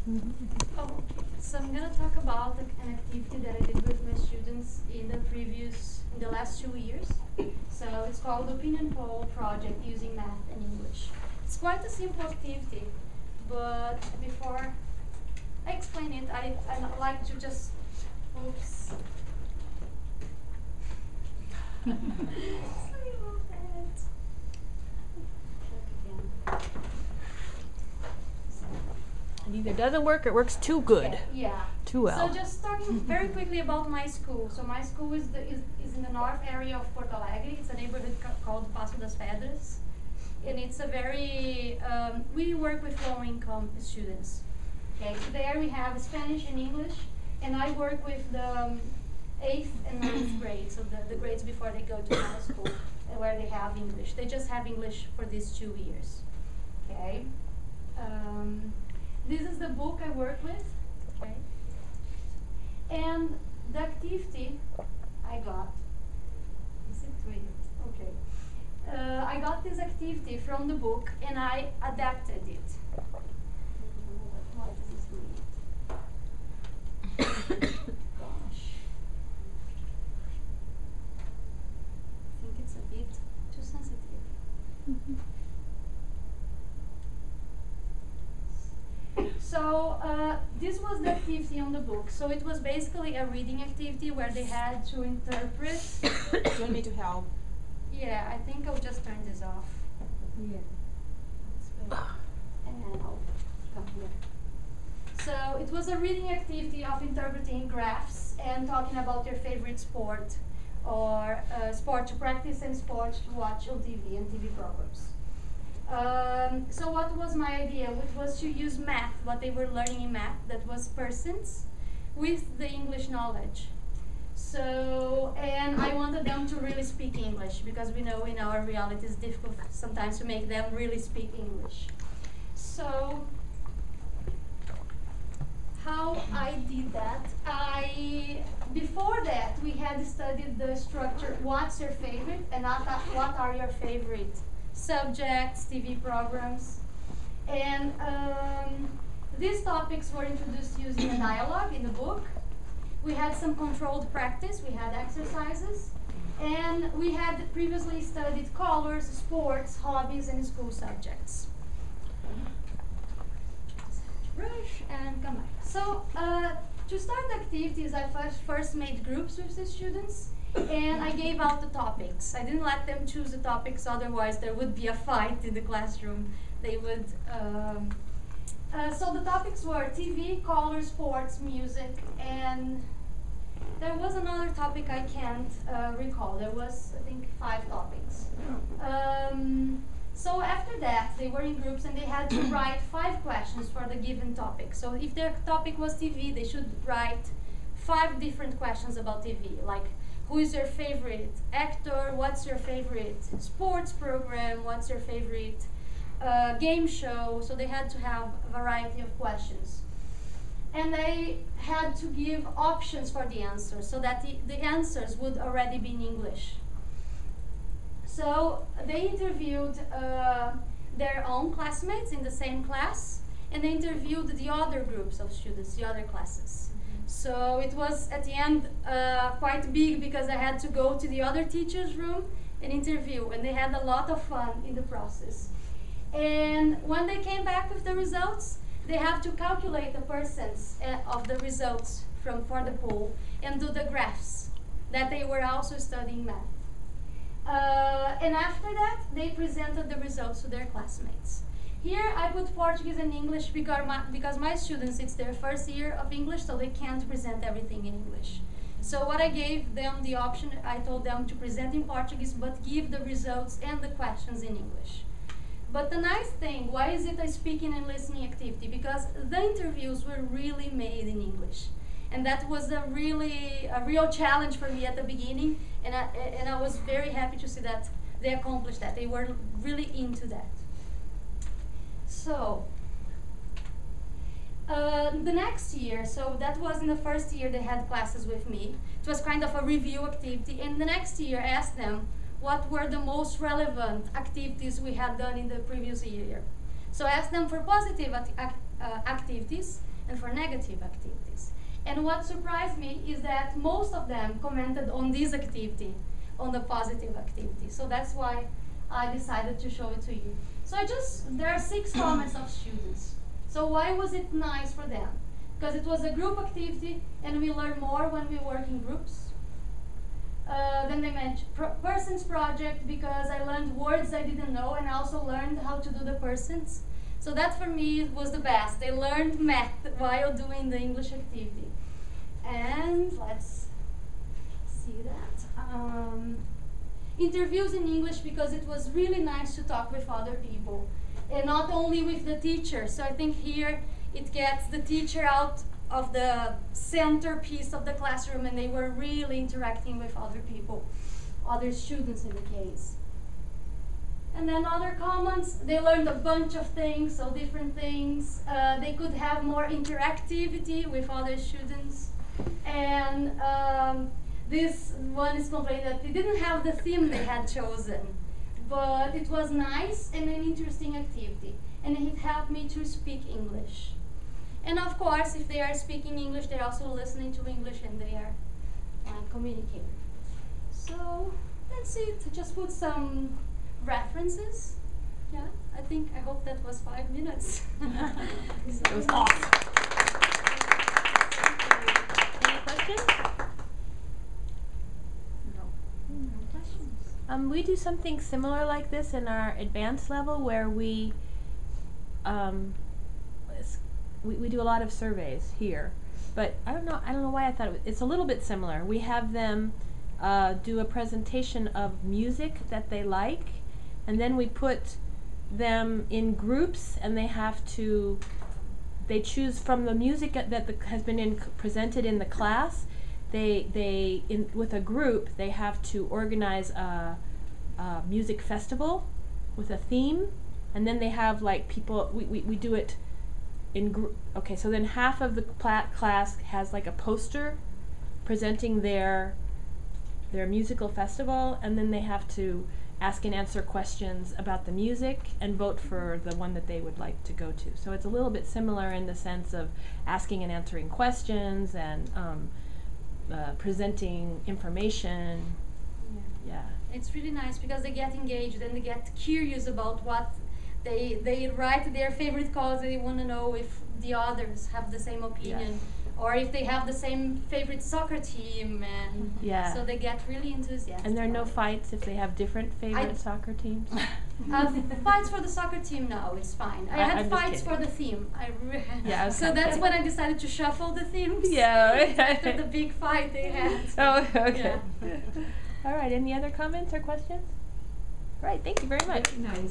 Oh, so I'm gonna talk about an activity that I did with my students in the last 2 years. So it's called Opinion Poll Project using math and English. It's quite a simple activity, but before I explain it, I like to just, oops. Sorry about that. Check again. It either doesn't work or it works too good. Yeah. Too well. So just talking very quickly about my school. So my school is in the north area of Porto Alegre. It's a neighborhood called Passo das Pedras. And it's a very, we work with low-income students. Okay, so there we have Spanish and English, and I work with the 8th and 9th grade, so the grades before they go to middle school, where they have English. They just have English for these 2 years. Okay. This is the book I work with. Okay. And the activity I got, is it read? Okay. I got this activity from the book and I adapted it. What is this read? Gosh. I think it's a bit too sensitive. So this was the activity on the book. So it was basically a reading activity where they had to interpret. Do you want me to help? Yeah, I think I'll just turn this off. Yeah. And then I'll come here. So it was a reading activity of interpreting graphs and talking about your favorite sport or sport to practice and sport to watch on TV and TV programs. So what was my idea? It was to use math, what they were learning in math, that was persons, with the English knowledge. So, and I wanted them to really speak English, because we know in our reality it's difficult sometimes to make them really speak English. So, how I did that, before that we had studied the structure, what's your favorite, and what are your favorite subjects, TV programs, and these topics were introduced using a dialogue in the book. We had some controlled practice, we had exercises, and we had previously studied colors, sports, hobbies, and school subjects. Brush and come back. So to start the activities, I first made groups with the students, and I gave out the topics. I didn't let them choose the topics, otherwise there would be a fight in the classroom. They would. So the topics were TV, color, sports, music, and there was another topic I can't recall. There was, I think, 5 topics. So after that, they were in groups and they had to write 5 questions for the given topic. So if their topic was TV, they should write 5 different questions about TV, like who is your favorite actor, what's your favorite sports program, what's your favorite game show. So they had to have a variety of questions. And they had to give options for the answers, so that the answers would already be in English. So they interviewed their own classmates in the same class, and they interviewed the other groups of students, the other classes. So it was, at the end, quite big, because I had to go to the other teacher's room and interview, and they had a lot of fun in the process. And when they came back with the results, they have to calculate the percents of the results for the poll and do the graphs, that they were also studying math. And after that, they presented the results to their classmates. Here I put Portuguese and English because my students, it's their first year of English, so they can't present everything in English. So what I gave them the option, I told them to present in Portuguese, but give the results and the questions in English. But the nice thing, why is it a speaking and listening activity? Because the interviews were really made in English. And that was a real challenge for me at the beginning, and I was very happy to see that they accomplished that. They were really into that. So, the next year, so that was in the first year they had classes with me. It was kind of a review activity, and the next year I asked them what were the most relevant activities we had done in the previous year. So I asked them for positive activities and for negative activities. And what surprised me is that most of them commented on this activity, on the positive activity. So that's why I decided to show it to you. So there are 6 comments of students. So why was it nice for them? Because it was a group activity and we learn more when we work in groups. Then they mentioned persons project because I learned words I didn't know and I also learned how to do the persons. So that for me was the best. They learned math while doing the English activity. And let's see that. Interviews in English because it was really nice to talk with other people and not only with the teacher. So I think here it gets the teacher out of the centerpiece of the classroom and they were really interacting with other people, other students in the case. And then other comments, they learned a bunch of things, so different things. They could have more interactivity with other students. And this one is complaining that they didn't have the theme they had chosen, but it was nice and an interesting activity. And it helped me to speak English. And of course, if they are speaking English, they're also listening to English and they are communicating. So that's it. Just put some references. Yeah, I hope that was 5 minutes. It was awesome. Any questions? No questions. We do something similar like this in our advanced level where we do a lot of surveys here, but I don't know why I thought it's a little bit similar. We have them do a presentation of music that they like, and then we put them in groups, and they choose from the music that has been presented in the class. With a group, they have to organize a music festival with a theme, and then they have like people. We do it in group. Okay, so then half of the class has like a poster presenting their musical festival, and then they have to ask and answer questions about the music and vote for the one that they would like to go to. So it's a little bit similar in the sense of asking and answering questions and presenting information. Yeah. It's really nice because they get engaged and they get curious about what they write their favorite cause. They want to know if the others have the same opinion. Yes. Or if they have the same favorite soccer team, and so they get really enthusiastic. And there are no fights if they have different favorite soccer teams? Fights for the soccer team, no, it's fine. I had fights for the theme. Yeah, so that's when I decided to shuffle the themes. Yeah. After the big fight they had. Oh, okay. Yeah. All right, any other comments or questions? All right, thank you very much. Nice.